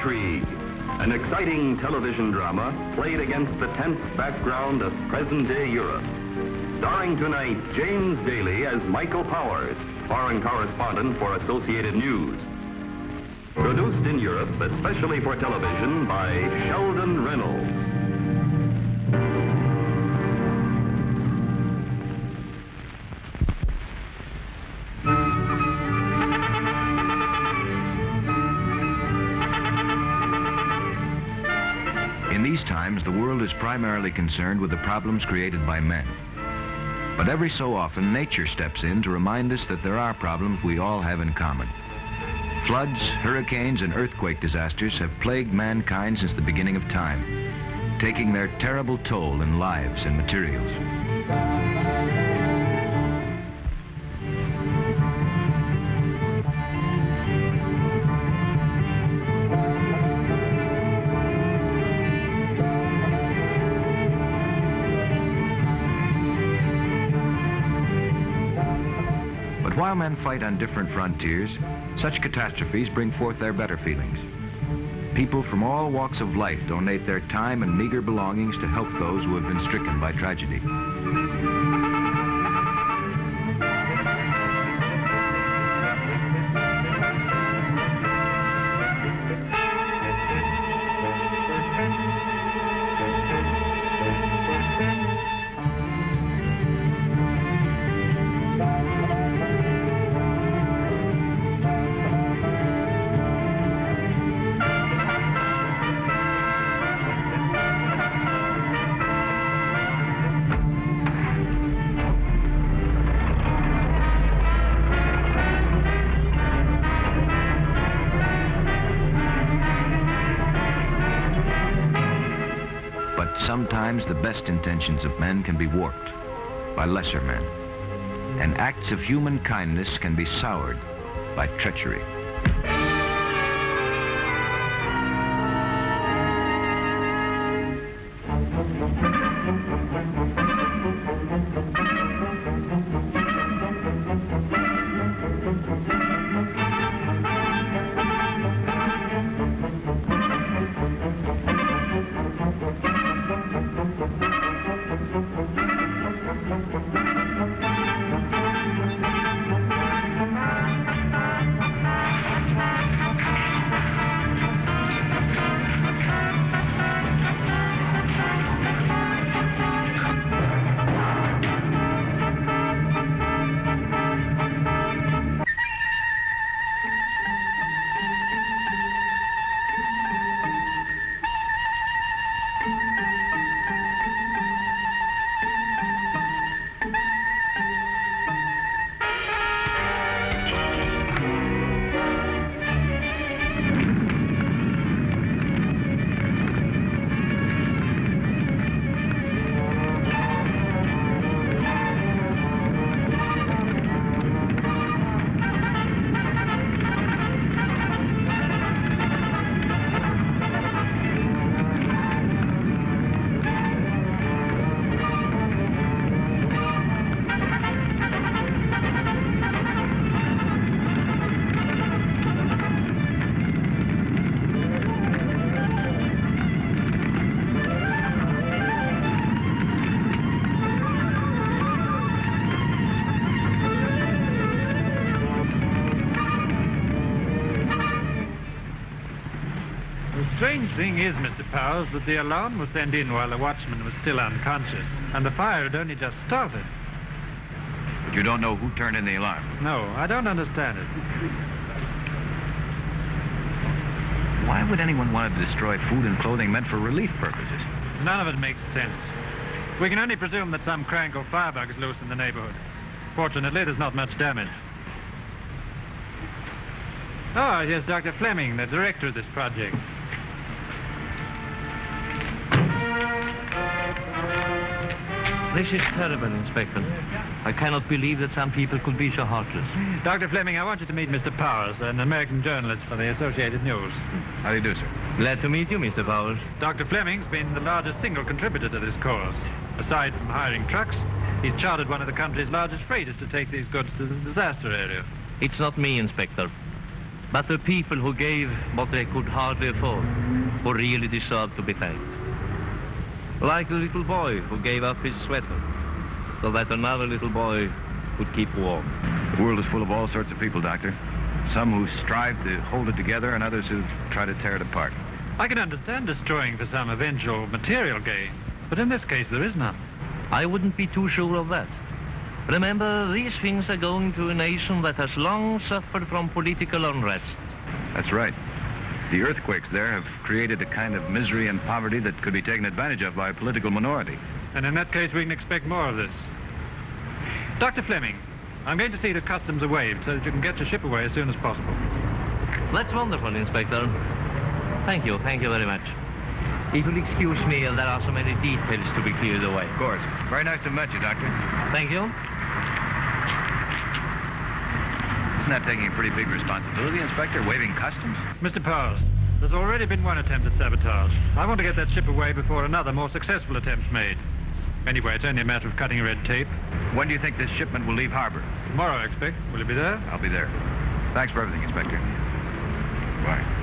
Intrigue, an exciting television drama played against the tense background of present-day Europe. Starring tonight, James Daly as Michael Powers, foreign correspondent for Associated News. Produced in Europe, especially for television, by Sheldon Reynolds. In these times, the world is primarily concerned with the problems created by men. But every so often, nature steps in to remind us that there are problems we all have in common. Floods, hurricanes, and earthquake disasters have plagued mankind since the beginning of time, taking their terrible toll in lives and materials. While men fight on different frontiers, such catastrophes bring forth their better feelings. People from all walks of life donate their time and meager belongings to help those who have been stricken by tragedy. Sometimes the best intentions of men can be warped by lesser men, and acts of human kindness can be soured by treachery. The strange thing is, Mr. Powers, that the alarm was sent in while the watchman was still unconscious, and the fire had only just started. But you don't know who turned in the alarm? No, I don't understand it. Why would anyone want to destroy food and clothing meant for relief purposes? None of it makes sense. We can only presume that some crank or firebug is loose in the neighborhood. Fortunately, there's not much damage. Oh, here's Dr. Fleming, the director of this project. This is terrible, Inspector. I cannot believe that some people could be so heartless. Dr. Fleming, I want you to meet Mr. Powers, an American journalist for the Associated News. How do you do, sir? Glad to meet you, Mr. Powers. Dr. Fleming's been the largest single contributor to this cause. Aside from hiring trucks, he's chartered one of the country's largest freighters to take these goods to the disaster area. It's not me, Inspector. but the people who gave what they could hardly afford, who really deserved to be thanked. Like the little boy who gave up his sweater, so that another little boy could keep warm. The world is full of all sorts of people, Doctor. Some who strive to hold it together and others who try to tear it apart. I can understand destroying for some eventual material gain, but in this case there is none. I wouldn't be too sure of that. Remember, these things are going to a nation that has long suffered from political unrest. That's right. The earthquakes there have created a kind of misery and poverty that could be taken advantage of by a political minority. And in that case, we can expect more of this. Dr. Fleming, I'm going to see that customs are waived so that you can get your ship away as soon as possible. That's wonderful, Inspector. Thank you very much. If you'll excuse me, there are so many details to be cleared away. Of course. Very nice to meet you, Doctor. Thank you. Isn't that taking a pretty big responsibility, Inspector, waiving customs? Mr. Powers, there's already been one attempt at sabotage. I want to get that ship away before another, more successful attempt's made. Anyway, it's only a matter of cutting red tape. When do you think this shipment will leave harbor? Tomorrow, I expect. Will you be there? I'll be there. Thanks for everything, Inspector. Bye.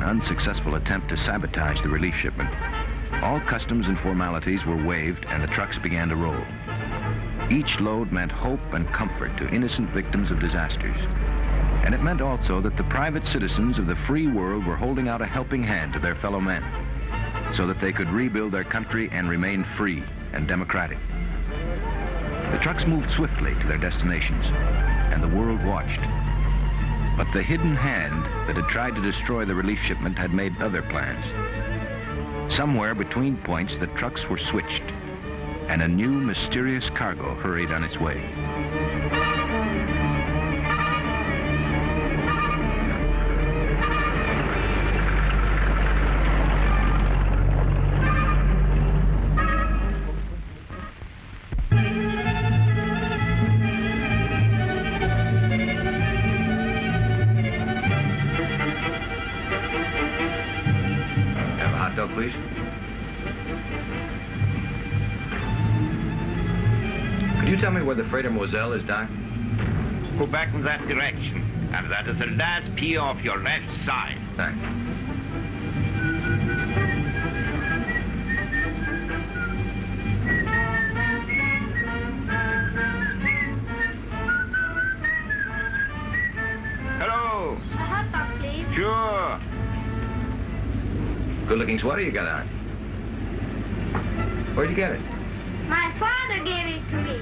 Unsuccessful attempt to sabotage the relief shipment. All customs and formalities were waived and the trucks began to roll. Each load meant hope and comfort to innocent victims of disasters. And it meant also that the private citizens of the free world were holding out a helping hand to their fellow men so that they could rebuild their country and remain free and democratic. The trucks moved swiftly to their destinations and the world watched. But the hidden hand that had tried to destroy the relief shipment had made other plans. Somewhere between points, the trucks were switched, and a new mysterious cargo hurried on its way. Please. Could you tell me where the freighter Moselle is docked? Go back in that direction, and that is the last pier off your left side. Thanks. Hello. A hot dog, please. Sure. Good-looking sweater you got on. Where'd you get it? My father gave it to me.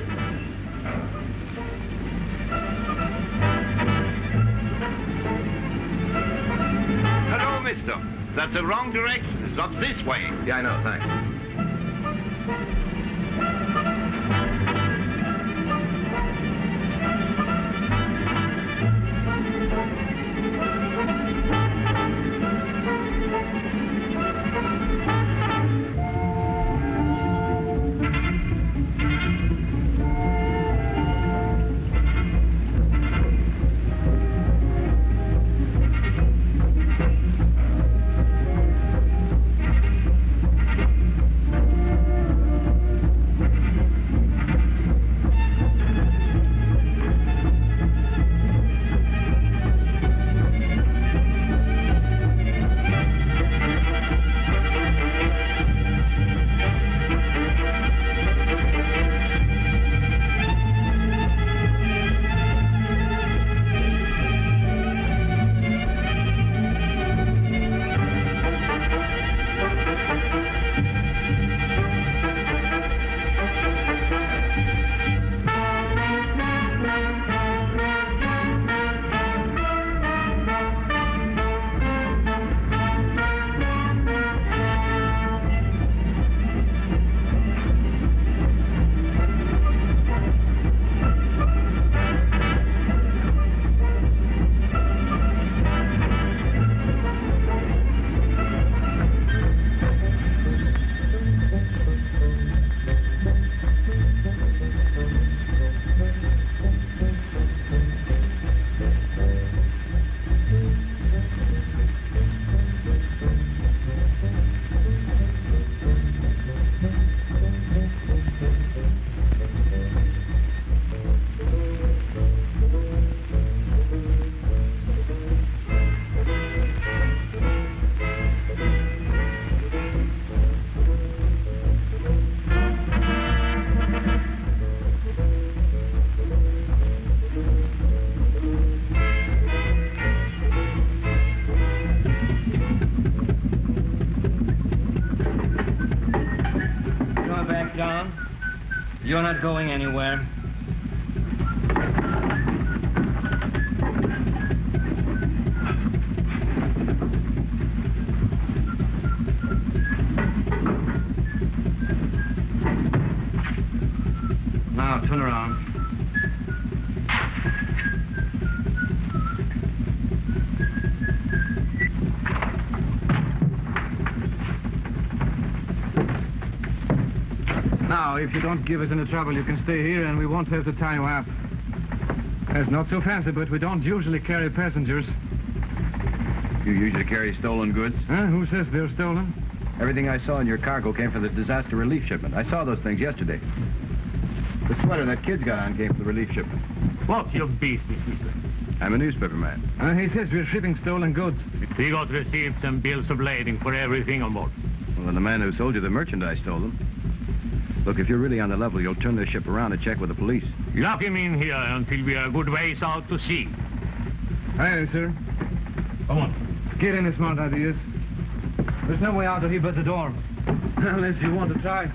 Hello, mister. That's the wrong direction. It's up this way. Yeah, I know, thanks. John. You're not going anywhere. Now, turn around. Now, if you don't give us any trouble, you can stay here and we won't have to tie you up. That's not so fancy, but we don't usually carry passengers. You usually carry stolen goods? Huh? Who says they're stolen? Everything I saw in your cargo came from the disaster relief shipment. I saw those things yesterday. The sweater that kid's got on came from the relief shipment. What's your business, mister? I'm a newspaper man. He says we're shipping stolen goods. We got receipts and bills of lading for everything on board. Well, then the man who sold you the merchandise stole them. Look, if you're really on the level, you'll turn this ship around and check with the police. Lock him in here until we are a good ways out to sea. Aye, sir. Come on. Get any smart ideas. There's no way out of here but the door. Unless you want to try.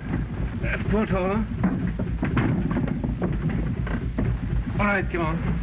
Port over. All right, come on.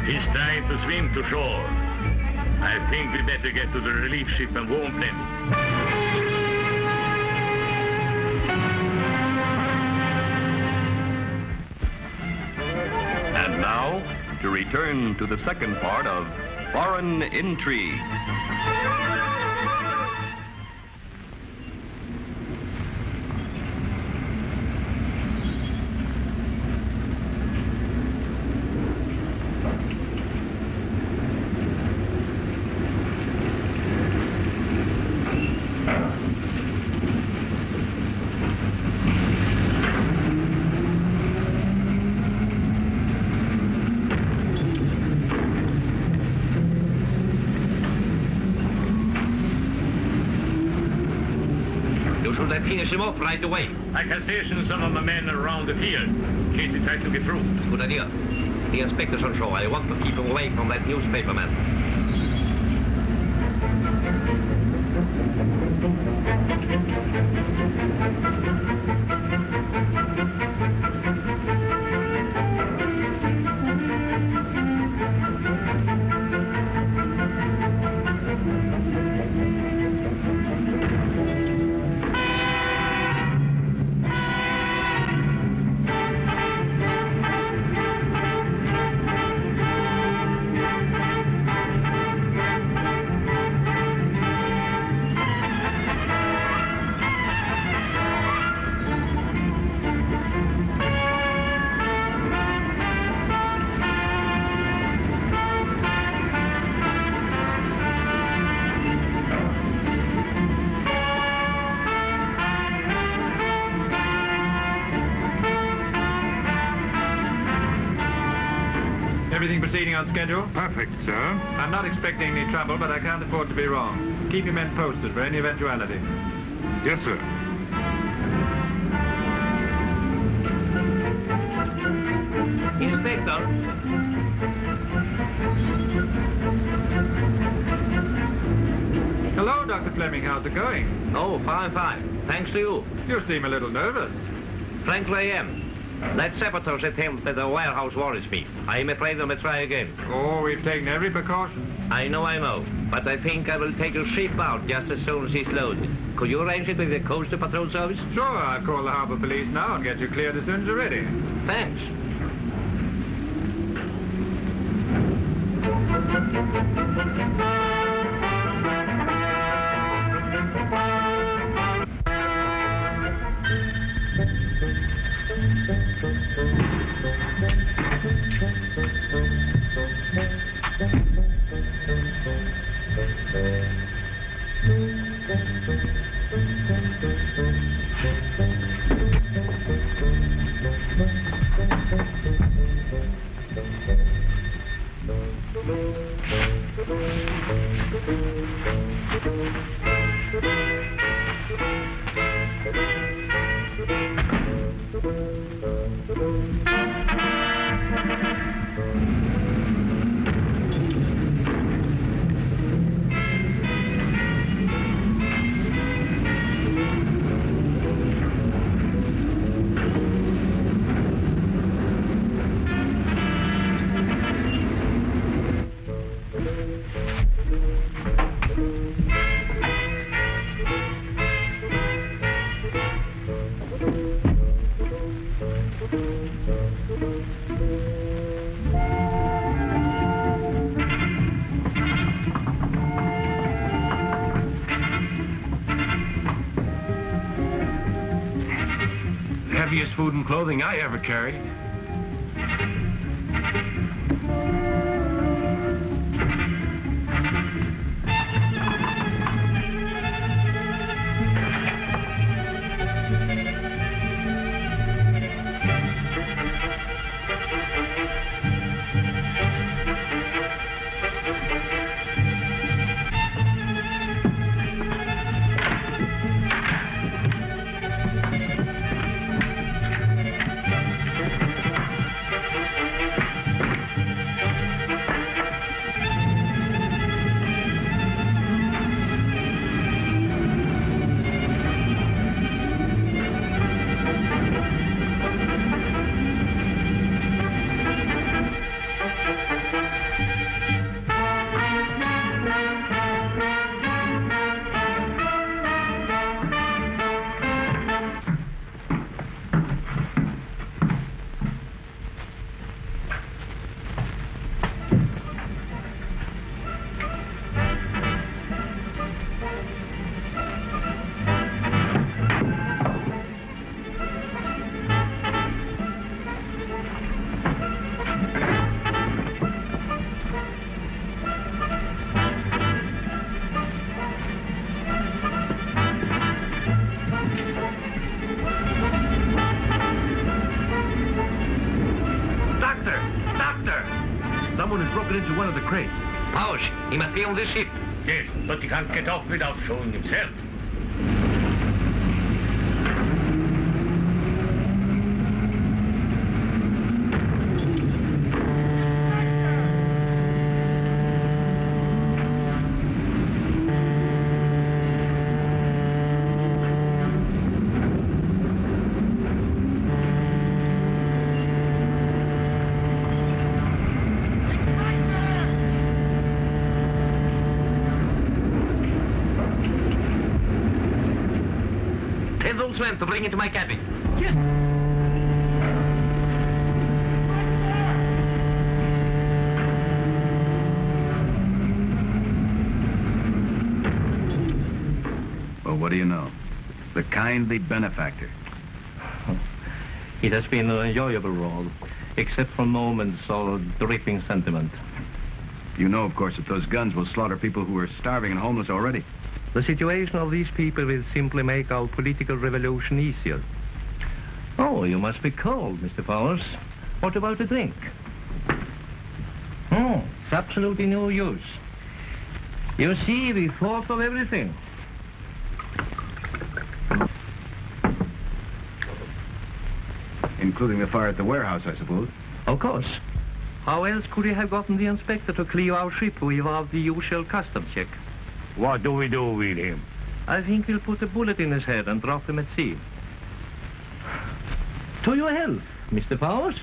It's time to swim to shore. I think we better get to the relief ship and warm them. And now, to return to the second part of Foreign Intrigue. Finish him off right away. I can station some of my men around the pier in case he tries to get through. Good idea. The inspector's on shore. I want to keep him away from that newspaper man. Everything proceeding on schedule? Perfect, sir. I'm not expecting any trouble, but I can't afford to be wrong. Keep your men posted for any eventuality. Yes, sir. Inspector. Hello, Dr. Fleming. How's it going? Oh, fine, fine. Thanks to you. You seem a little nervous. Frankly, I am. That sabotage attempt at the warehouse worries me. I am afraid I may try again. Oh, we've taken every precaution. I know. But I think I will take a ship out just as soon as it's loaded. Could you arrange it with the Coastal Patrol Service? Sure, I'll call the harbor police now and get you cleared as soon as you're ready. Thanks. Heaviest food and clothing I ever carried. Into one of the crates. Ouch! He must be on this ship. Yes, but he can't get off without showing himself. To bring into my cabin. Yes. Well, what do you know? The kindly benefactor. It has been an enjoyable role, except for moments of dripping sentiment. You know, of course, that those guns will slaughter people who are starving and homeless already. The situation of these people will simply make our political revolution easier. Oh, you must be cold, Mr. Powers. What about a drink? Oh, it's absolutely no use. You see, we thought of everything. Including the fire at the warehouse, I suppose. Of course. How else could we have gotten the inspector to clear our ship without the usual customs check? What do we do with him? I think we'll put a bullet in his head and drop him at sea. To your health, Mr. Powers.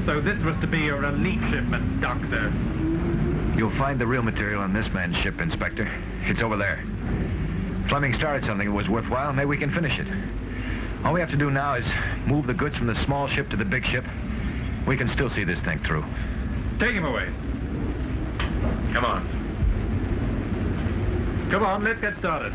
So this was to be your relief shipment, Doctor. You'll find the real material on this man's ship, Inspector. It's over there. Fleming started something that was worthwhile. Maybe we can finish it. All we have to do now is move the goods from the small ship to the big ship. We can still see this thing through. Take him away. Come on. Come on, let's get started.